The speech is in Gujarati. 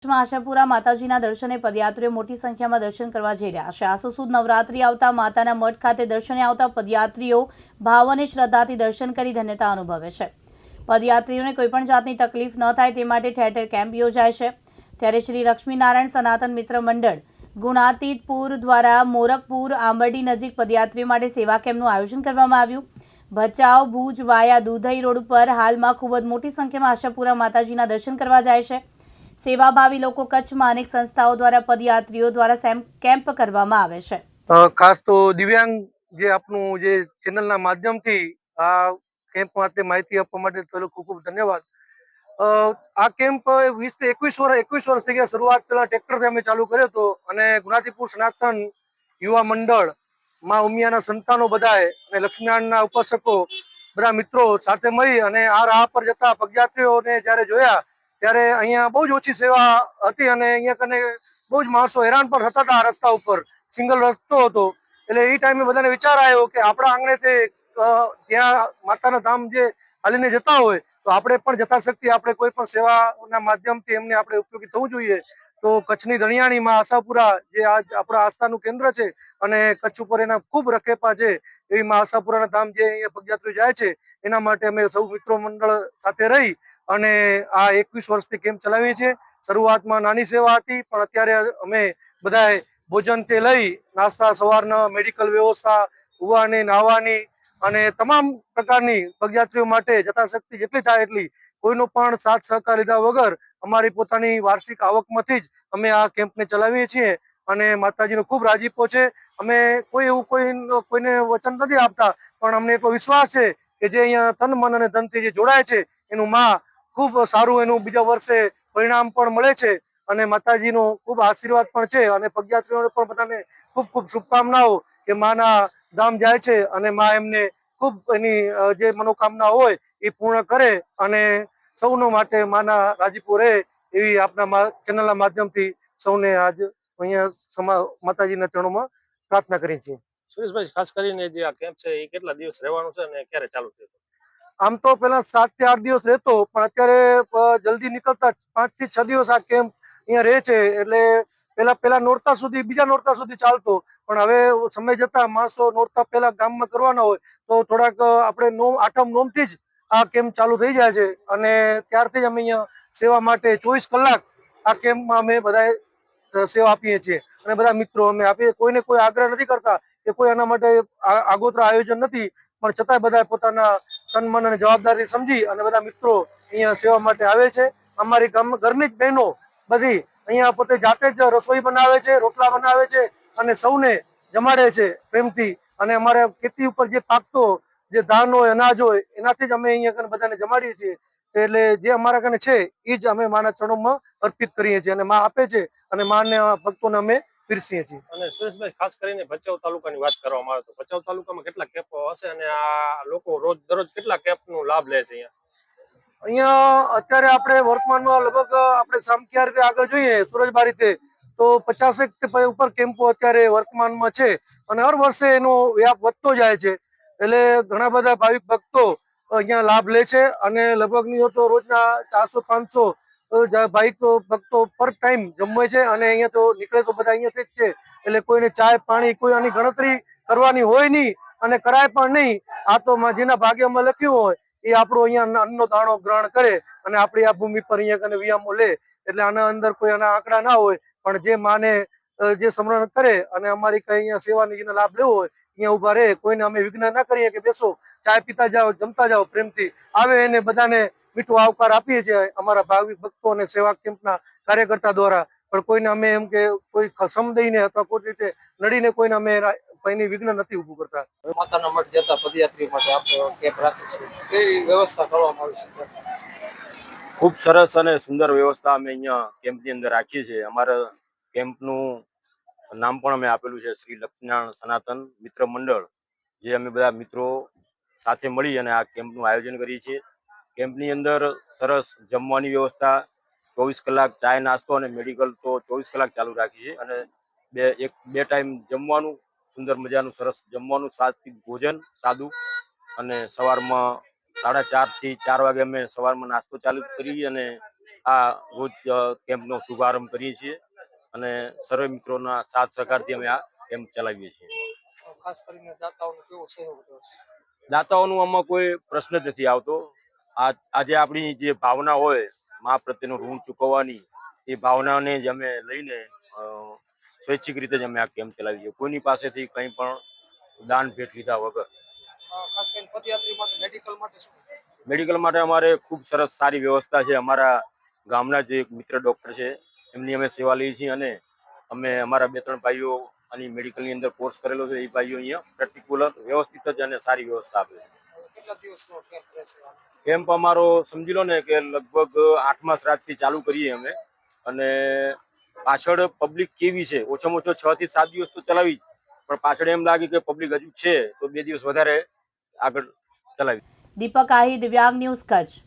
આશાપુરા માતાજીના દર્શને પદયાત્રીઓ મોટી સંખ્યામાં દર્શન કરવા જઈ રહ્યા છે। આસો સુદ નવરાત્રી આવતા માતાના મઠ ખાતે દર્શને આવતા પદયાત્રીઓ ભાવ અને શ્રદ્ધાથી દર્શન કરી ધન્યતા અનુભવે છે। પદયાત્રીઓને કોઈપણ જાતની તકલીફ ન થાય તે માટે ઠેર ઠેર કેમ્પ યોજાય છે। ત્યારે શ્રી લક્ષ્મીનારાયણ સનાતન મિત્ર મંડળ ગુણાતીતપુર દ્વારા મોરકપુર આંબરડી નજીક પદયાત્રીઓ માટે સેવા કેમ્પનું આયોજન કરવામાં આવ્યું। ભચાઉ ભુજ વાયા દુધઈ રોડ પર હાલમાં ખૂબ જ મોટી સંખ્યામાં આશાપુરા માતાજીના દર્શન કરવા જાય છે। સેવાભાવી લોકો કચ્છમાં અનેક સંસ્થાઓ દ્વારા પદયાત્રીઓ દ્વારા કેમ્પ કરવામાં આવે છે। ખાસ તો દિવ્યાંગ જે આપનું જે ચેનલના માધ્યમથી આ કેમ્પ માટે માહિતી આપવા માટે ખૂબ ખૂબ ધન્યવાદ। આ કેમ્પ 20 થી 21 વર્ષ થઈ ગયા। શરૂઆત પહેલા ટ્રેક્ટરથી અમે ચાલુ કર્યો હતો અને ગુણાતીતપુર સનાતન યુવા મંડળ માં ઉમિયાના સંતાનો બધાએ અને લક્ષ્મીનારાયણના ઉપાસકો બધા મિત્રો સાથે મળી અને આ રાહ પર જતા પદયાત્રીઓને જ્યારે જોયા ત્યારે અહીંયા બહુ જ ઓછી સેવા હતી અને અહીંયા કને બહુ જ માણસો હેરાન પણ થતા હતા। રસ્તા ઉપર સિંગલ રસ્તો હતો એટલે એ ટાઈમે બધાને વિચાર આવ્યો કે આપણા આંગણેથી ત્યાં માતાના ધામ જે હાલીને જતા હોય તો આપણે પણ યથાશક્તિ આપણે કોઈ પણ સેવાના માધ્યમથી એમને આપણે ઉપયોગી થવું જોઈએ। તો કચ્છની ધણિયાણીમાં આશાપુરા જે આજ આપણા આસ્થાનું કેન્દ્ર છે અને કચ્છ ઉપર એના ખૂબ રખેપા છે એવી માં આશાપુરાના ધામ જે અહીંયા પદયાત્રીઓ જાય છે એના માટે અમે સૌ મિત્રો મંડળ સાથે રહી અને આ 21 વર્ષથી કેમ્પ ચલાવીએ છીએ। શરૂઆતમાં નાની સેવા હતી પણ અત્યારે અમે બધાએ ભોજનથી લઈ નાસ્તા સવારના મેડિકલ વ્યવસ્થા ઉવાની નાહવાની અને તમામ પ્રકારની પદયાત્રીઓ માટે યથાશક્તિ જેટલી થાય એટલી કોઈનો પણ સાથ સહકાર લીધા વગર અમારી પોતાની વાર્ષિક આવકમાંથી જ અમે આ કેમ્પને ચલાવીએ છીએ અને માતાજીનો ખૂબ રાજીપો છે। અમે કોઈને વચન નથી આપતા પણ અમને એટલો વિશ્વાસ છે કે જે અહીંયા તન મન અને ધનથી જે જોડાય છે એનું માં ખૂબ સારું એનું બીજા વર્ષે પરિણામ પણ મળે છે અને માતાજીનો ખૂબ આશીર્વાદ પણ છે અને પદયાત્રીઓને પણ બધાને ખૂબ ખૂબ શુભકામનાઓ કે માના ધામ જાય છે અને માં એમને ખૂબ એની જે મનોકામના હોય એ પૂર્ણ કરે અને સૌનો માટે માના રાજીપો રહે એવી આપના ચેનલના માધ્યમથી સૌને આજ અહીંયા માતાજીના ચરણોમાં પ્રાર્થના કરી છે। સુરેશભાઈ, ખાસ કરીને જે આ કેમ્પ છે એ કેટલા દિવસ રહેવાનું છે અને ક્યારે ચાલુ થયો? આમ તો પેલા 7 થી 8 દિવસ રહેતો પણ અત્યારે જલ્દી નીકળતા 5 થી 6 દિવસ આ કેમ્પ અહીંયા રહે છે। એટલે પેલા નોરતા સુધી બીજા નોરતા સુધી ચાલતો પણ હવે સમય જતા માણસો નોરતા પહેલા ગામમાં કરવાના હોય તો થોડાક આપણે આઠમ નોમથી જ આ કેમ્પ ચાલુ થઈ જાય છે અને ત્યારથી જ અમે અહીંયા સેવા માટે 24 કલાક આ કેમ્પમાં અમે બધાએ સેવા આપીએ છીએ અને બધા મિત્રો અમે આપીએ। કોઈને કોઈ આગ્રહ નથી કરતા કે કોઈ એના માટે આગોતરા આયોજન નથી પણ છતાંય બધા પોતાના તન મન અને જવાબદારી સમજી અને બધા મિત્રો અહીંયા સેવા માટે આવે છે। અમારી ઘરની જ બહેનો બધી અહીંયા પોતે જાતે જ રસોઈ બનાવે છે, રોટલા બનાવે છે અને સૌને જમાડે છે પ્રેમથી અને અમારે ખેતી ઉપર જે પાકતો જે ધાન હોય અનાજ હોય એનાથી જ અમે અહીંયા બધાને જમાડીએ છીએ। એટલે જે અમારા કને છે એ જ અમે માના ચરણોમાં અર્પિત કરીએ છીએ અને માં આપે છે અને માને ભક્તોને અમે પીરસીએ છીએ। અને સુરેશભાઈ, ખાસ કરીને ભચાઉ તાલુકાની વાત કરવામાં આવે તો ભચાઉ તાલુકામાં કેટલા કેમ્પો હશે અને આ લોકો દરરોજ કેટલા કેમ્પનો લાભ લે છે? અહીંયા અત્યારે આપણે વર્તમાનમાં લગભગ આપણે સામખિયા રીતે આગળ જોઈએ સુરજબા રીતે તો 50 ઉપર કેમ્પો અત્યારે વર્તમાનમાં છે અને હર વર્ષે એનો વ્યાપ વધતો જાય છે। એટલે ઘણા બધા ભાવિક ભક્તો અહીંયા લાભ લે છે અને લગભગ નહીં તો રોજના 400-500 ભાવિક ભક્તો પર ટાઈમ જમવે છે અને અહીંયા તો નીકળે તો બધા અહીંયાથી જ છે। એટલે કોઈને ચાય પાણી કોઈ આની ગણતરી કરવાની હોય નહીં અને કરાય પણ નહીં। આ તો જેના ભાગ્યમાં લખ્યું હોય એ આપણો અહીંયા અન્નનો દાણો ગ્રહણ કરે અને આપણી આ ભૂમિ પર અહીંયા કને વિયામો લે। એટલે આના અંદર કોઈ આના આંકડા ના હોય પણ જે માને જે સ્મરણ કરે અને અમારી કઈ અહીંયા સેવાની જેને લાભ લેવો હોય અહીંયા ઉભા રહે। કોઈને અમે વિઘ્ન ના કરીએ કે બેસો ચાય પીતા જાઓ જમતા જાઓ પ્રેમથી આવે એને બધાને મીઠો આવકાર આપીએ છીએ અમારા ભાવિક ભક્તો અને સેવા કેમ્પના કાર્યકર્તા દ્વારા। પણ કોઈને અમે એમ કે કોઈ સમ દઈને અથવા કોઈ રીતે નડીને કોઈને અમે કોઈની વિઘ્ન નથી ઉભું કરતા। માતાના મઠ જતા પદયાત્રીઓ માટે આપણે કેમ્પ રાખીશું એ વ્યવસ્થા કરવામાં આવી છે। ખૂબ સરસ અને સુંદર વ્યવસ્થા અમે અહીંયા કેમ્પની અંદર રાખીએ છીએ। અમારા કેમ્પનું નામ પણ અમે આપેલું છે શ્રી લક્ષ્મીનારાયણ સનાતન મિત્ર મંડળ, જે અમે બધા મિત્રો સાથે મળી અને આ કેમ્પનું આયોજન કરીએ છીએ। કેમ્પની અંદર સરસ જમવાની વ્યવસ્થા 24 કલાક ચાય નાસ્તો અને મેડિકલ તો 24 કલાક ચાલુ રાખીએ છીએ અને બે ટાઈમ જમવાનું સુંદર મજાનું સરસ જમવાનું સાત્વિક ભોજન સાદું અને સવારમાં 4:30 થી 4 વાગે અમે સવારમાં નાસ્તો ચાલુ કરી અને આ રોજ કેમ્પનો શુભારંભ કરીએ છીએ અને સર્વે મિત્રોના સાથ સહકારથી અમે આ કેમ્પ ચલાવીએ છીએ. ખાસ કરીને દાતાઓનો કેવો સહયોગ રહ્યો છે? દાતાઓનું આમાં કોઈ પ્રશ્ન જ નથી આવતો. આજે આપણી જે ભાવના હોય મા પ્રત્યેનું ઋણ ચૂકવવાની, એ ભાવનાને જ અમે લઈને સ્વૈચ્છિક રીતે જ અમે આ કેમ્પ ચલાવીએ છીએ, કોઈની પાસેથી કંઈ પણ દાન ભેટ લીધા વગર. ખાસ કરીને પદયાત્રી માટે મેડિકલ માટે શું? મેડિકલ માટે અમારે ખૂબ સરસ સારી વ્યવસ્થા છે. અમારા ગામના જે એક મિત્ર ડૉક્ટર છે એમની અમે સેવા લઈએ છીએ અને અમે અમારા 2-3 ભાઈઓ આની મેડિકલની અંદર કોર્સ કરેલો છે, એ ભાઈઓ અહીંયા પર્ટિક્યુલર વ્યવસ્થિત જ અને સારી વ્યવસ્થા આપે છે. કેટલા દિવસનો કેમ્પ રહેશે? કેમ્પ અમારો સમજી લો ને કે લગભગ 8મા શ્રાદ્ધથી ચાલુ કરીએ અમે, અને પાછળ પબ્લિક કેવી છે, ઓછામાં ઓછો 6 થી 7 દિવસ તો ચલાવી જ, પણ પાછળ એમ લાગે કે પબ્લિક હજુ છે તો 2 દિવસ વધારે આગળ ચલાવી. દીપક આહી, દિવ્યાંગ ન્યૂઝ, કચ્છ.